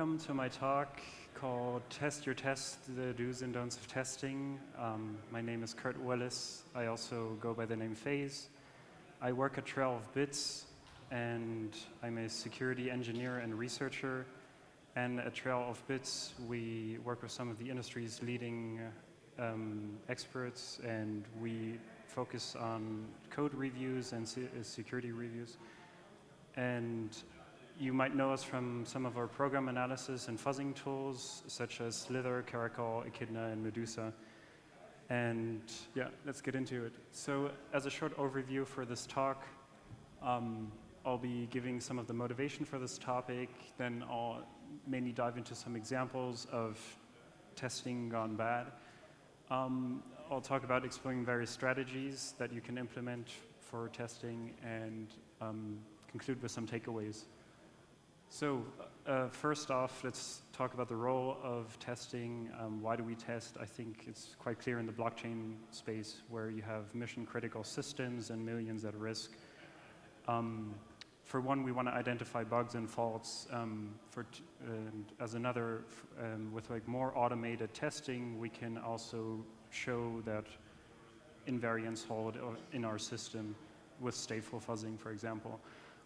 Welcome to my talk called Test Your Test, the Do's and Don'ts of Testing. My name is Kurt Willis. I also go by the name FaZe. I work at Trail of Bits, and I'm a security engineer and researcher. And at Trail of Bits, we work with some of the industry's leading experts, and we focus on code reviews and security reviews. And you might know us from some of our program analysis and fuzzing tools, such as Slither, Caracal, Echidna, and Medusa. And yeah, let's get into it. So as a short overview for this talk, I'll be giving some of the motivation for this topic, then I'll mainly dive into some examples of testing gone bad. I'll talk about exploring various strategies that you can implement for testing, and conclude with some takeaways. So first off, let's talk about the role of testing. Why do we test? I think it's quite clear in the blockchain space, where you have mission-critical systems and millions at risk. For one, we want to identify bugs and faults. As another, with like more automated testing, we can also show that invariants hold in our system with stateful fuzzing, for example.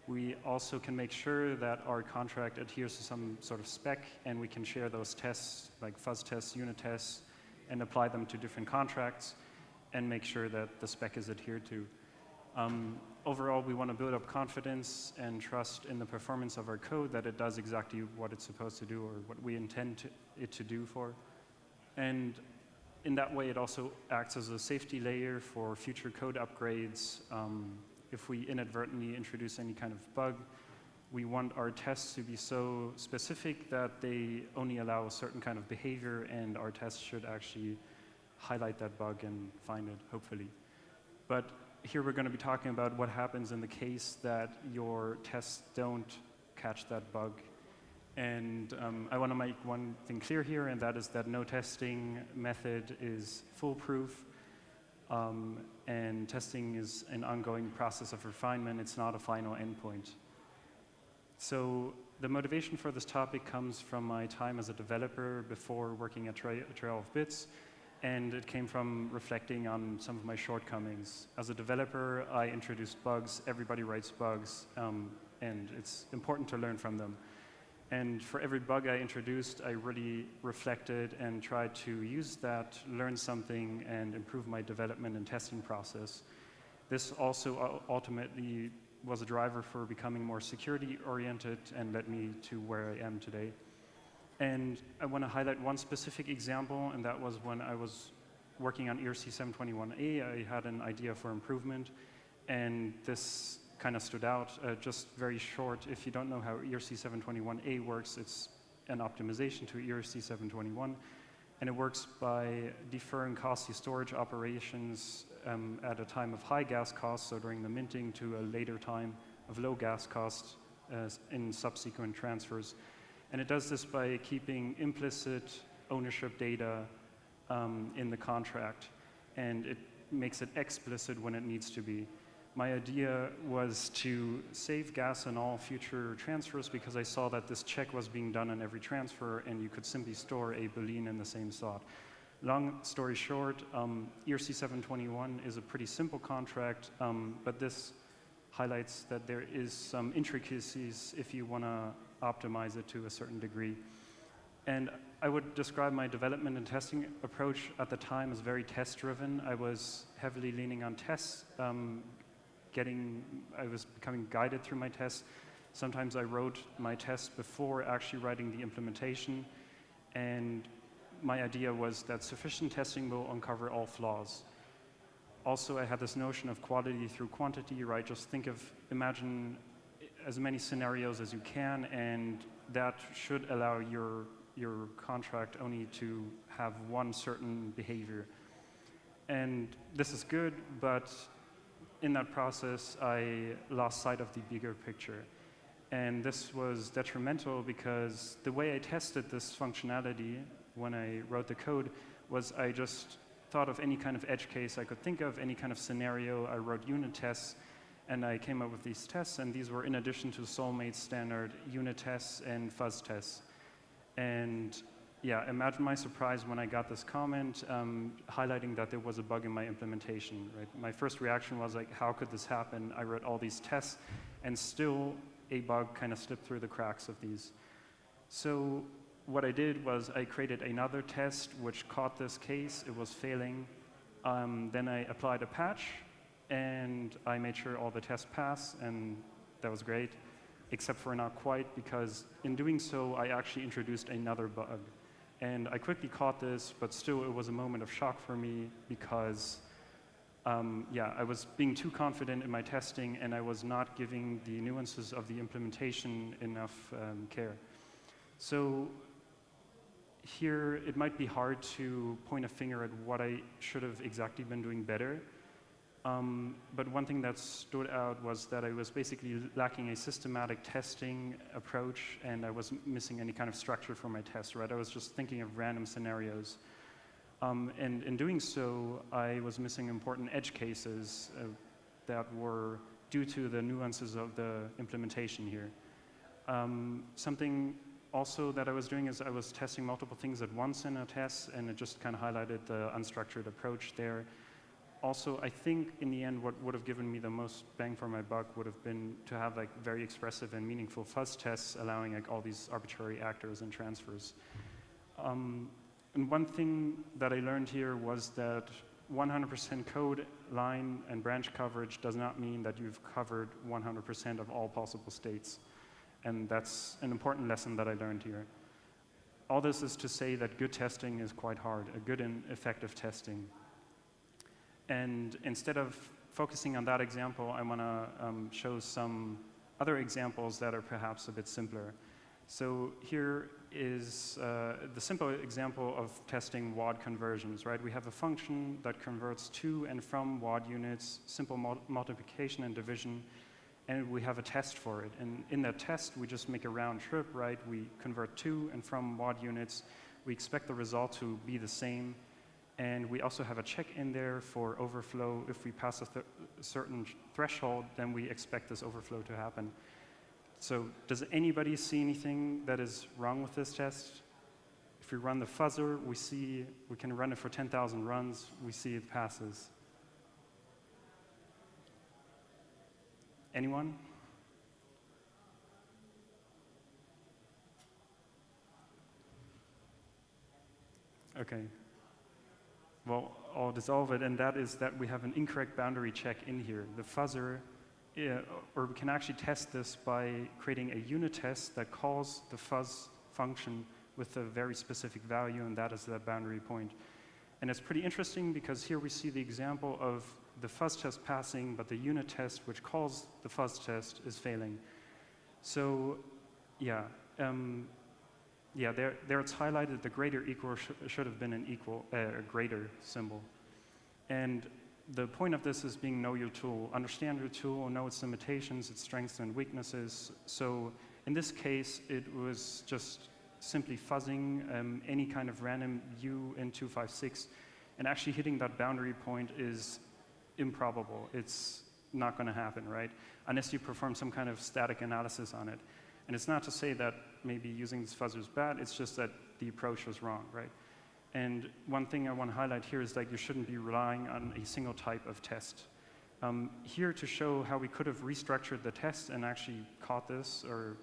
We also can make sure that our contract adheres to some sort of spec, and we can share those tests, like fuzz tests, unit tests, and apply them to different contracts, and make sure that the spec is adhered to. Overall, we want to build up confidence and trust in the performance of our code, that it does exactly what it's supposed to do, or what we intend it to do for. And in that way, it also acts as a safety layer for future code upgrades. If we inadvertently introduce any kind of bug, we want our tests to be so specific that they only allow a certain kind of behavior, and our tests should actually highlight that bug and find it, hopefully. But here we're going to be talking about what happens in the case that your tests don't catch that bug. And I want to make one thing clear here, and that is that no testing method is foolproof. And testing is an ongoing process of refinement. It's not a final endpoint. So the motivation for this topic comes from my time as a developer before working at Trail of Bits, and it came from reflecting on some of my shortcomings. As a developer, I introduced bugs. Everybody writes bugs, and it's important to learn from them. And for every bug I introduced, I really reflected and tried to use that, learn something, and improve my development and testing process. This also ultimately was a driver for becoming more security-oriented and led me to where I am today. And I want to highlight one specific example, and that was when I was working on ERC 721A. I had an idea for improvement, and this kind of stood out. Just very short, if you don't know how ERC 721A works, it's an optimization to ERC 721, and it works by deferring costly storage operations at a time of high gas costs, so during the minting, to a later time of low gas costs in subsequent transfers. And it does this by keeping implicit ownership data in the contract, and it makes it explicit when it needs to be. My idea was to save gas on all future transfers, because I saw that this check was being done on every transfer, and you could simply store a boolean in the same slot. Long story short, ERC 721 is a pretty simple contract, but this highlights that there is some intricacies if you want to optimize it to a certain degree. And I would describe my development and testing approach at the time as very test-driven. I was heavily leaning on tests. I was becoming guided through my tests. Sometimes I wrote my tests before actually writing the implementation, and my idea was that sufficient testing will uncover all flaws. Also, I had this notion of quality through quantity, right? Just imagine as many scenarios as you can, and that should allow your contract only to have one certain behavior. And this is good, but in that process, I lost sight of the bigger picture. And this was detrimental, because the way I tested this functionality when I wrote the code was I just thought of any kind of edge case I could think of, any kind of scenario. I wrote unit tests, and I came up with these tests, and these were in addition to Soulmate's standard unit tests and fuzz tests. And yeah, imagine my surprise when I got this comment highlighting that there was a bug in my implementation, right? My first reaction was like, how could this happen? I wrote all these tests and still a bug kind of slipped through the cracks of these. So what I did was I created another test which caught this case. It was failing. Then I applied a patch and I made sure all the tests pass, and that was great, except for not quite, because in doing so, I actually introduced another bug. And I quickly caught this, but still it was a moment of shock for me because yeah, I was being too confident in my testing and I was not giving the nuances of the implementation enough care. So here it might be hard to point a finger at what I should have exactly been doing better. But one thing that stood out was that I was basically lacking a systematic testing approach, and I was missing any kind of structure for my test, right? I was just thinking of random scenarios. And in doing so, I was missing important edge cases that were due to the nuances of the implementation here. Something also that I was doing is I was testing multiple things at once in a test, and it just kind of highlighted the unstructured approach there. Also, I think in the end, what would have given me the most bang for my buck would have been to have like very expressive and meaningful fuzz tests, allowing like all these arbitrary actors and transfers. And one thing that I learned here was that 100% code line and branch coverage does not mean that you've covered 100% of all possible states. And that's an important lesson that I learned here. All this is to say that good testing is quite hard, a good and effective testing. And instead of focusing on that example, I want to show some other examples that are perhaps a bit simpler. So here is the simple example of testing WOD conversions, right? We have a function that converts to and from WOD units, simple multiplication and division, and we have a test for it. And in that test, we just make a round trip, right? We convert to and from WOD units. We expect the result to be the same. And we also have a check in there for overflow. If we pass a certain threshold, then we expect this overflow to happen. So does anybody see anything that is wrong with this test? If we run the fuzzer, we see we can run it for 10,000 runs. We see it passes. Anyone? Okay. Well, I'll dissolve it, and that is that we have an incorrect boundary check in here. The fuzzer, or we can actually test this by creating a unit test that calls the fuzz function with a very specific value, and that is that boundary point. And it's pretty interesting because here we see the example of the fuzz test passing, but the unit test, which calls the fuzz test, is failing. So, yeah. Yeah, there it's highlighted the greater equal should have been an equal, greater symbol. And the point of this is being know your tool. Understand your tool, know its limitations, its strengths and weaknesses. So in this case, it was just simply fuzzing any kind of random U in 256, and actually hitting that boundary point is improbable. It's not going to happen, right? Unless you perform some kind of static analysis on it. And it's not to say that maybe using this fuzzer is bad, it's just that the approach was wrong, right? And one thing I want to highlight here is that you shouldn't be relying on a single type of test. Here to show how we could have restructured the test and actually caught this, or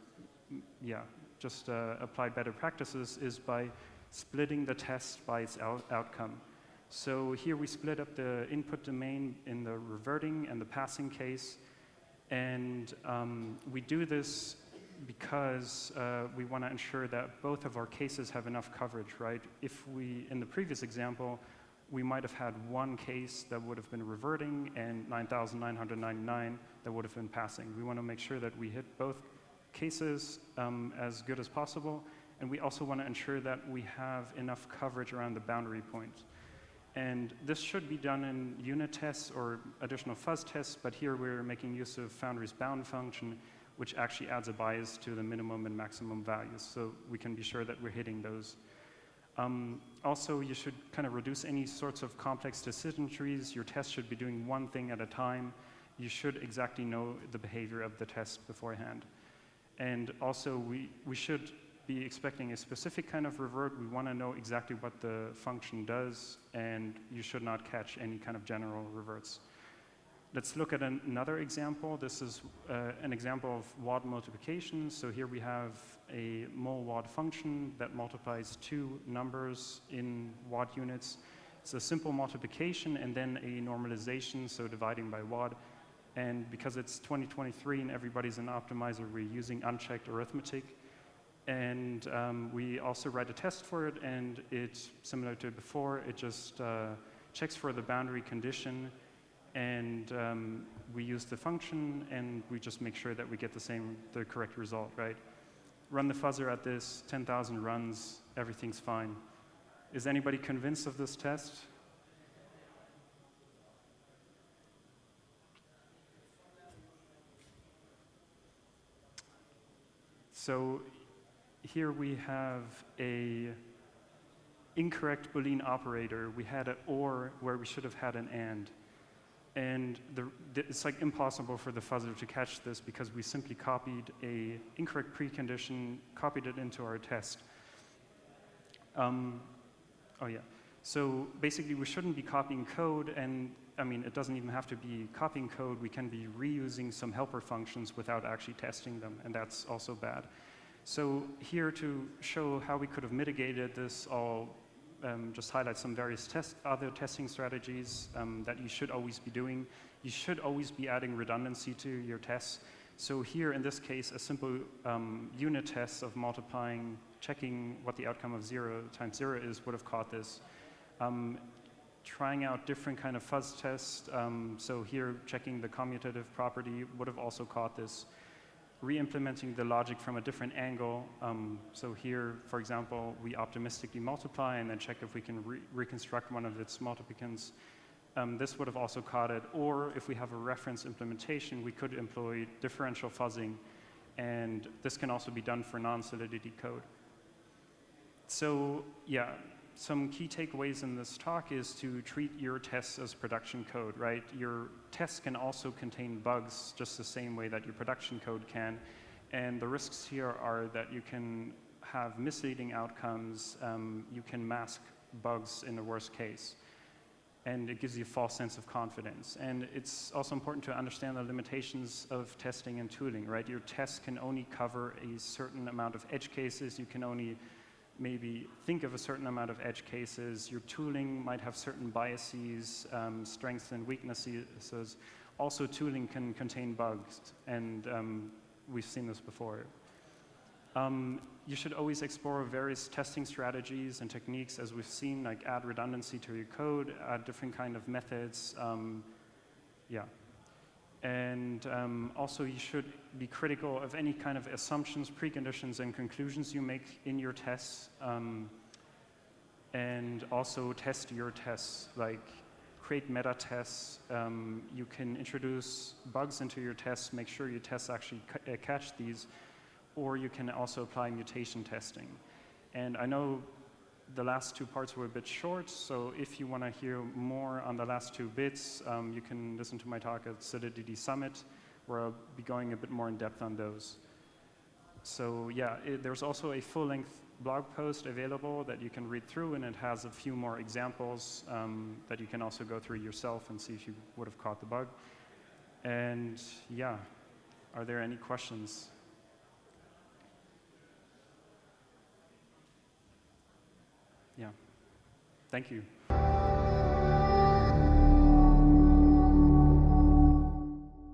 yeah, just applied better practices, is by splitting the test by its outcome. So here we split up the input domain in the reverting and the passing case, and we do this because we want to ensure that both of our cases have enough coverage, right? If we, in the previous example, we might have had one case that would have been reverting and 9,999 that would have been passing. We want to make sure that we hit both cases as good as possible, and we also want to ensure that we have enough coverage around the boundary points. And this should be done in unit tests or additional fuzz tests, but here we're making use of Foundry's bound function, which actually adds a bias to the minimum and maximum values, so we can be sure that we're hitting those. Also, you should kind of reduce any sorts of complex decision trees. Your test should be doing one thing at a time. You should exactly know the behavior of the test beforehand. And also, we should be expecting a specific kind of revert. We want to know exactly what the function does, and you should not catch any kind of general reverts. Let's look at another example. This is an example of WOD multiplication. So here we have a mol-WOD function that multiplies two numbers in WOD units. It's a simple multiplication and then a normalization, so dividing by WOD. And because it's 2023 and everybody's an optimizer, we're using unchecked arithmetic. And we also write a test for it, and it's similar to before. It just checks for the boundary condition, and we use the function, and we just make sure that we get the correct result, right? Run the fuzzer at this, 10,000 runs, everything's fine. Is anybody convinced of this test? So here we have a incorrect Boolean operator. We had an OR where we should have had an AND. And it's like impossible for the fuzzer to catch this because we simply copied a incorrect precondition, copied it into our test. So basically we shouldn't be copying code, and I mean, it doesn't even have to be copying code. We can be reusing some helper functions without actually testing them, and that's also bad. So here to show how we could have mitigated this, I'll just highlight some various other testing strategies that you should always be doing. You should always be adding redundancy to your tests. So here, in this case, a simple unit test of multiplying, checking what the outcome of 0 times 0 is would have caught this. Trying out different kind of fuzz tests, so here checking the commutative property would have also caught this. Re-implementing the logic from a different angle. So here, for example, we optimistically multiply and then check if we can reconstruct one of its multiplicants. This would have also caught it. Or if we have a reference implementation, we could employ differential fuzzing. And this can also be done for non-solidity code. So yeah, some key takeaways in this talk is to treat your tests as production code, right? Your tests can also contain bugs just the same way that your production code can. And the risks here are that you can have misleading outcomes, you can mask bugs in the worst case, and it gives you a false sense of confidence. And it's also important to understand the limitations of testing and tooling, right? Your tests can only cover a certain amount of edge cases. You can only maybe think of a certain amount of edge cases. Your tooling might have certain biases, strengths and weaknesses. Also, tooling can contain bugs, and we've seen this before. You should always explore various testing strategies and techniques, as we've seen, like add redundancy to your code, add different kind of methods. And also, you should be critical of any kind of assumptions, preconditions, and conclusions you make in your tests. And also test your tests, like create meta tests. You can introduce bugs into your tests, make sure your tests actually catch these, or you can also apply mutation testing. And I know the last two parts were a bit short, so if you want to hear more on the last two bits, you can listen to my talk at Solidity Summit, where I'll be going a bit more in depth on those. So yeah, there's also a full-length blog post available that you can read through, and it has a few more examples that you can also go through yourself and see if you would have caught the bug. And yeah, are there any questions? Yeah, thank you.